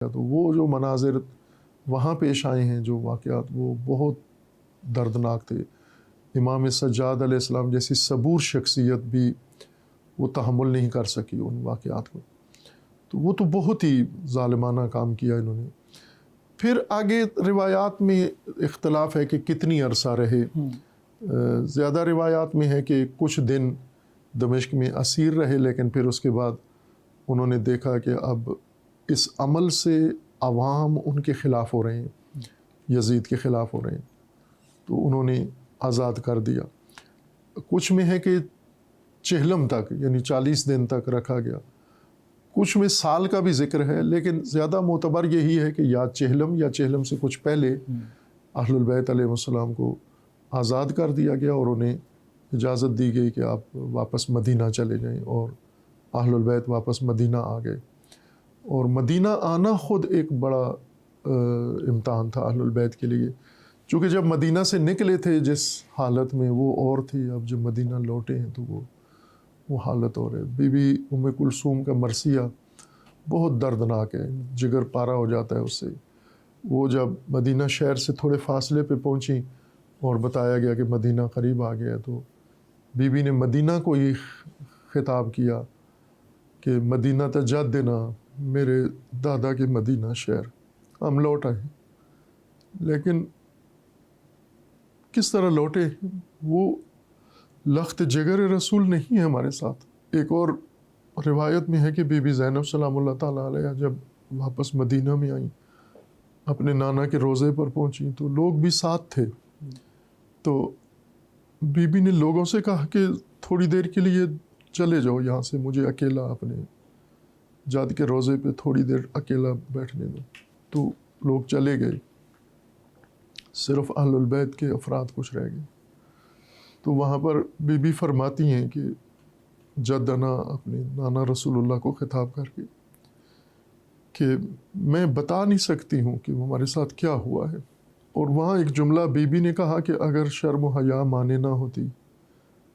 تو وہ جو مناظر وہاں پیش آئے ہیں، جو واقعات، وہ بہت دردناک تھے۔ امام سجاد علیہ السلام جیسی صبور شخصیت بھی وہ تحمل نہیں کر سکی ان واقعات کو، تو وہ تو بہت ہی ظالمانہ کام کیا انہوں نے۔ پھر آگے روایات میں اختلاف ہے کہ کتنی عرصہ رہے۔ زیادہ روایات میں ہے کہ کچھ دن دمشق میں اسیر رہے، لیکن پھر اس کے بعد انہوں نے دیکھا کہ اب اس عمل سے عوام ان کے خلاف ہو رہے ہیں، یزید کے خلاف ہو رہے ہیں، تو انہوں نے آزاد کر دیا۔ کچھ میں ہے کہ چہلم تک، یعنی 40 دن تک رکھا گیا، کچھ میں سال کا بھی ذکر ہے، لیکن زیادہ معتبر یہی ہے کہ یا چہلم سے کچھ پہلے اہل البیت علیہ السلام کو آزاد کر دیا گیا اور انہیں اجازت دی گئی کہ آپ واپس مدینہ چلے جائیں، اور اہل البیت واپس مدینہ آ گئے۔ اور مدینہ آنا خود ایک بڑا امتحان تھا اہل البیت کے لیے، چونکہ جب مدینہ سے نکلے تھے جس حالت میں، وہ اور تھی، اب جب مدینہ لوٹے ہیں تو وہ حالت اور ہے۔ بی بی ام کلثوم کا مرثیہ بہت دردناک ہے، جگر پارا ہو جاتا ہے اس سے۔ وہ جب مدینہ شہر سے تھوڑے فاصلے پہ پہنچی اور بتایا گیا کہ مدینہ قریب آ گیا، تو بی بی نے مدینہ کو ہی خطاب کیا کہ مدینہ تجدنا، میرے دادا کے مدینہ شہر، ہم لوٹ آئے۔ لیکن کس طرح لوٹے؟ وہ لخت جگر رسول نہیں ہے ہمارے ساتھ۔ ایک اور روایت میں ہے کہ بی بی زینب سلام اللہ تعالیٰ علیہ جب واپس مدینہ میں آئیں، اپنے نانا کے روضے پر پہنچیں، تو لوگ بھی ساتھ تھے۔ تو بی بی نے لوگوں سے کہا کہ تھوڑی دیر کے لیے چلے جاؤ یہاں سے، مجھے اکیلا اپنے جد کے روضے پہ تھوڑی دیر اکیلا بیٹھنے دو۔ تو لوگ چلے گئے، صرف اہل البیت کے افراد کچھ رہ گئے۔ تو وہاں پر بی بی فرماتی ہیں کہ جدنا، اپنے نانا رسول اللہ کو خطاب کر کے، کہ میں بتا نہیں سکتی ہوں کہ ہمارے ساتھ کیا ہوا ہے۔ اور وہاں ایک جملہ بی بی نے کہا کہ اگر شرم و حیا مانے نہ ہوتی،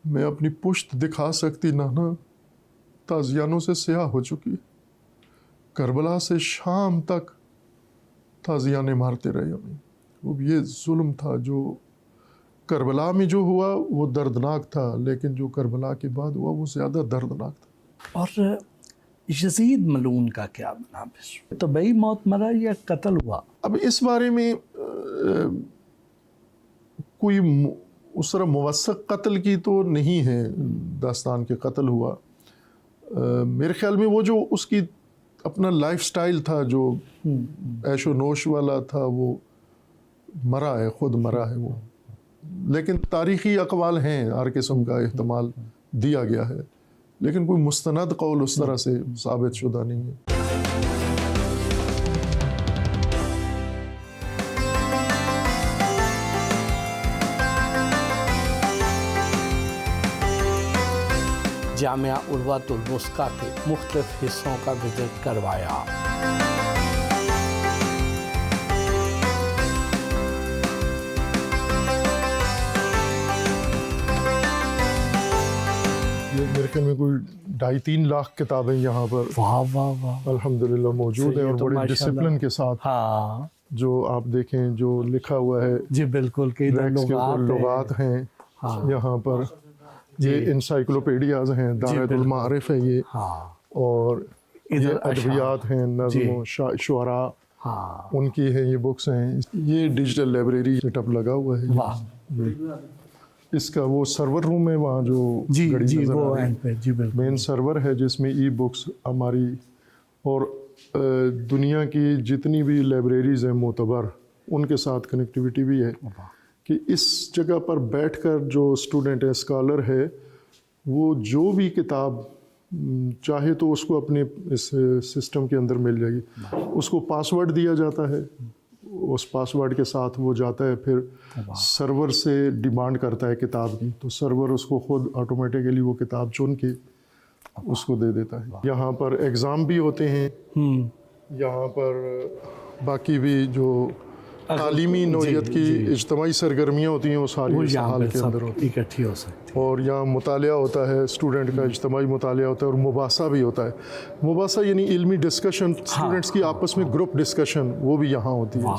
میں اپنی پشت دکھا سکتی، نانا تازیانوں سے سیاہ ہو چکی، کربلا سے شام تک تازیانے مارتے رہے ہمیں۔ وہ یہ ظلم تھا جو کربلا میں جو ہوا وہ دردناک تھا، لیکن جو کربلا کے بعد ہوا وہ زیادہ دردناک تھا۔ اور یزید ملعون کا کیا بنا؟ طبعی موت مرا یا قتل ہوا؟ اب اس بارے میں کوئی اس طرح موثق قتل کی تو نہیں ہے داستان کے قتل ہوا۔ میرے خیال میں وہ جو اس کی اپنا لائف سٹائل تھا، جو عیش و نوش والا تھا، وہ مرا ہے، خود مرا ہے وہ۔ لیکن تاریخی اقوال ہیں، ہر قسم کا احتمال دیا گیا ہے، لیکن کوئی مستند قول اس طرح سے ثابت شدہ نہیں ہے۔ جامعہ عروۃ الوثقی کے مختلف حصوں کا وزٹ کروایا۔ میرے خیال میں کوئی 2.5-3 لاکھ کتابیں یہاں پر واہ واہ واہ الحمدللہ موجود ہیں، اور بڑے ڈسپلن کے ساتھ۔ ہاں جو آپ دیکھیں جو لکھا ہوا ہے، جی بالکل، کہ ریکس کے اوپر لغات ہیں یہاں پر، یہ انسائکلوپیڈیاز ہیں، دائرۃ المعارف ہے یہ، اور یہ ادبیات ہیں، نظم و شعراء ان کی ہیں، یہ بکس ہیں۔ یہ ڈیجیٹل لائبریری سیٹ اپ لگا ہوا ہے۔ اس کا وہ سرور روم ہے وہاں جو گھڑی نظر آ رہی ہے، مین سرور ہے جس میں ای بکس ہماری اور دنیا کی جتنی بھی لائبریریز ہیں معتبر، ان کے ساتھ کنیکٹیویٹی بھی ہے، کہ اس جگہ پر بیٹھ کر جو اسٹوڈنٹ ہے، اسکالر ہے، وہ جو بھی کتاب چاہے تو اس کو اپنے اس سسٹم کے اندر مل جائے گی۔ اس کو پاسورڈ دیا جاتا ہے، اس پاسورڈ کے ساتھ وہ جاتا ہے، پھر سرور سے ڈیمانڈ کرتا ہے کتاب کی، تو سرور اس کو خود آٹومیٹیکلی وہ کتاب چن کے اس کو دے دیتا ہے۔ یہاں پر ایگزام بھی ہوتے ہیں، یہاں پر باقی بھی جو تعلیمی نوعیت کی اجتماعی سرگرمیاں ہوتی ہیں وہ ساری اس ہال کے اندر ہوتی ہیں اکٹھی ہو سکتی اور یہاں مطالعہ ہوتا ہے اسٹوڈنٹ کا اجتماعی مطالعہ ہوتا ہے اور مباحثہ بھی ہوتا ہے مباحثہ یعنی علمی ڈسکشن اسٹوڈنٹس کی آپس میں گروپ ڈسکشن وہ بھی یہاں ہوتی ہے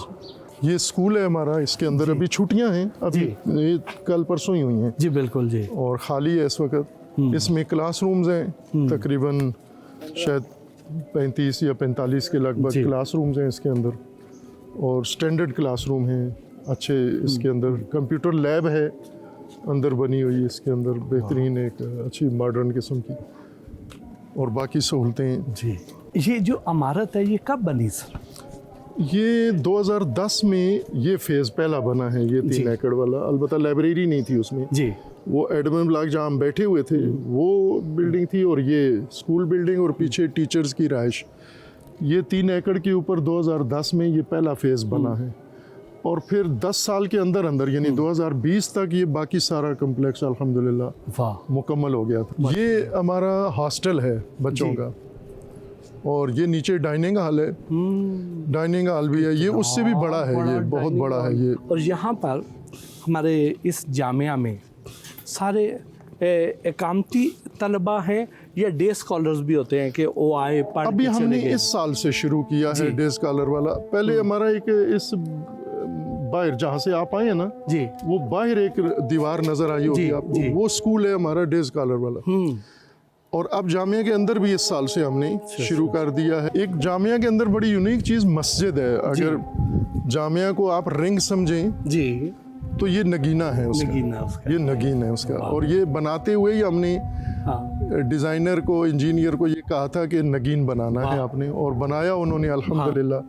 یہ اسکول ہے ہمارا اس کے اندر ابھی چھٹیاں ہیں ابھی کل پرسوں ہی ہوئی ہیں جی بالکل جی اور خالی ہے اس وقت اس میں کلاس رومز ہیں تقریباً شاید 35 یا 45 کے لگ بھگ کلاس رومز ہیں اس کے اندر اور سٹینڈرڈ کلاس روم ہیں اچھے اس کے اندر کمپیوٹر لیب ہے اندر بنی ہوئی اس کے اندر بہترین ایک اچھی ماڈرن قسم کی اور باقی سہولتیں جی یہ جو عمارت ہے یہ کب بنی سر یہ 2010 میں یہ فیز پہلا بنا ہے یہ 3 ایکڑ والا البتہ لائبریری نہیں تھی اس میں جی وہ ایڈمن بلاک جہاں ہم بیٹھے ہوئے تھے وہ بلڈنگ تھی اور یہ اسکول بلڈنگ اور پیچھے ٹیچرز کی رہائش یہ 3 ایکڑ کے اوپر 2010 میں یہ پہلا فیز بنا ہے اور پھر 10 سال کے اندر یعنی 2020 تک یہ باقی سارا کمپلیکس الحمدللہ مکمل ہو گیا تھا یہ ہمارا ہاسٹل ہے بچوں کا اور یہ نیچے ڈائننگ ہال ہے ڈائننگ ہال بھی ہے یہ اس سے بھی بڑا ہے یہ بہت بڑا ہے یہ اور یہاں پر ہمارے اس جامعہ میں سارے اقامتی طلبہ ہیں یا ڈے اسکالرز بھی ہوتے ہیں کہ وہ آئے پڑھ ابھی ہم نے اس سال سے شروع کیا ہے ڈے اسکالر والا پہلے ہمارا ایک اس باہر جہاں سے آپ آئے ہیں نا جی وہ باہر ایک دیوار نظر آئی ہوگی آپ کو وہ اسکول ہے ہمارا ڈے اسکالر والا اور اب جامعہ کے اندر بھی اس سال سے ہم نے شروع کر دیا ہے ایک جامعہ کے اندر بڑی یونیک چیز مسجد ہے اگر جامعہ کو آپ رنگ سمجھیں جی تو یہ نگینہ ہے اس کا یہ نگین ہے اس کا اور یہ بناتے ہوئے ہی ہم نے ڈیزائنر کو انجینئر کو یہ کہا تھا کہ نگین بنانا ہے آپ نے اور بنایا انہوں نے الحمدللہ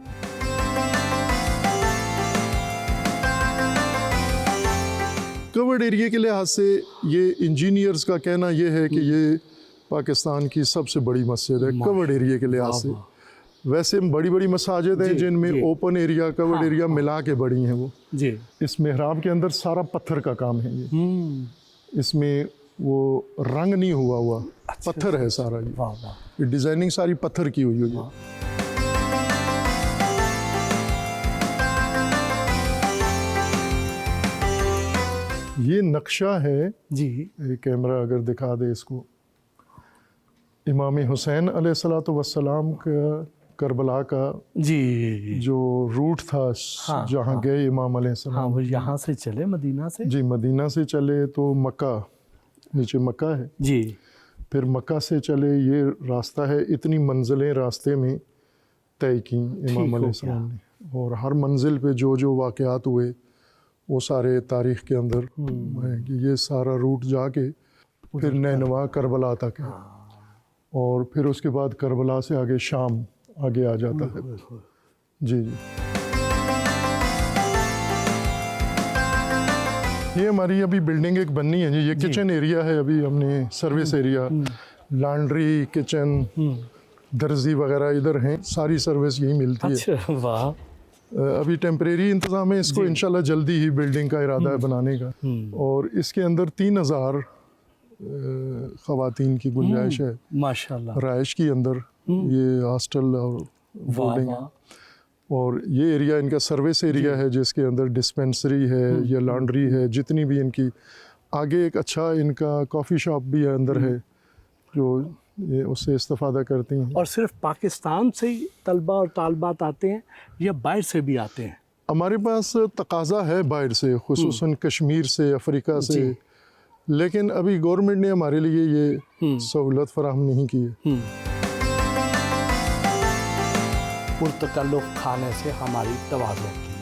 کورڈ ایریا کے لحاظ سے یہ انجینئرز کا کہنا یہ ہے کہ یہ پاکستان کی سب سے بڑی مسجد ہے کورڈ ایریا کے لحاظ سے ویسے بڑی بڑی مساجد ہیں جن میں اوپن ایریا کورڈ ایریا ملا کے بڑی ہیں وہ اس محراب کے اندر سارا پتھر کا کام ہے یہ اس میں وہ رنگ نہیں ہوا پتھر ہے سارا یہ ڈیزائننگ ساری پتھر کی ہوئی ہے یہ نقشہ ہے جی کیمرہ اگر دکھا دے اس کو امام حسین علیہ الصلوۃ والسلام کا کربلا کا جی جو روٹ تھا جہاں گئے امام علیہ السلام وہ یہاں سے چلے مدینہ سے جی مدینہ سے چلے تو مکہ نیچے مکہ ہے جی پھر مکہ سے چلے یہ راستہ ہے اتنی منزلیں راستے میں طے کی امام علیہ السلام نے اور ہر منزل پہ جو واقعات ہوئے وہ سارے تاریخ کے اندر ہیں کہ یہ سارا روٹ جا کے پھر نینوا کربلا تک ہے اور پھر اس کے بعد کربلا سے آگے شام آگے آ جاتا ہے جی یہ ہماری ابھی بلڈنگ ایک بننی ہے یہ کچن ایریا ہے ابھی ہم نے سروس ایریا لانڈری کچن درزی وغیرہ ادھر ہیں ساری سروس یہی ملتی ہے ابھی ٹیمپریری انتظام ہے اس کو انشاءاللہ جلدی ہی بلڈنگ کا ارادہ ہے بنانے کا اور اس کے اندر 3000 خواتین کی گنجائش ہے ماشاءاللہ رہائش کی اندر یہ ہاسٹل اور بورڈنگ ہے اور یہ ایریا ان کا سروس ایریا ہے جس کے اندر ڈسپینسری ہے یا لانڈری ہے جتنی بھی ان کی آگے ایک اچھا ان کا کافی شاپ بھی اندر ہے جو یہ اس سے استفادہ کرتی ہیں اور صرف پاکستان سے ہی طلبہ اور طالبات آتے ہیں یا باہر سے بھی آتے ہیں ہمارے پاس تقاضا ہے باہر سے خصوصاً کشمیر سے افریقہ سے لیکن ابھی گورنمنٹ نے ہمارے لیے یہ سہولت فراہم نہیں کی ہے پرتکلف کھانے سے ہماری توازن کی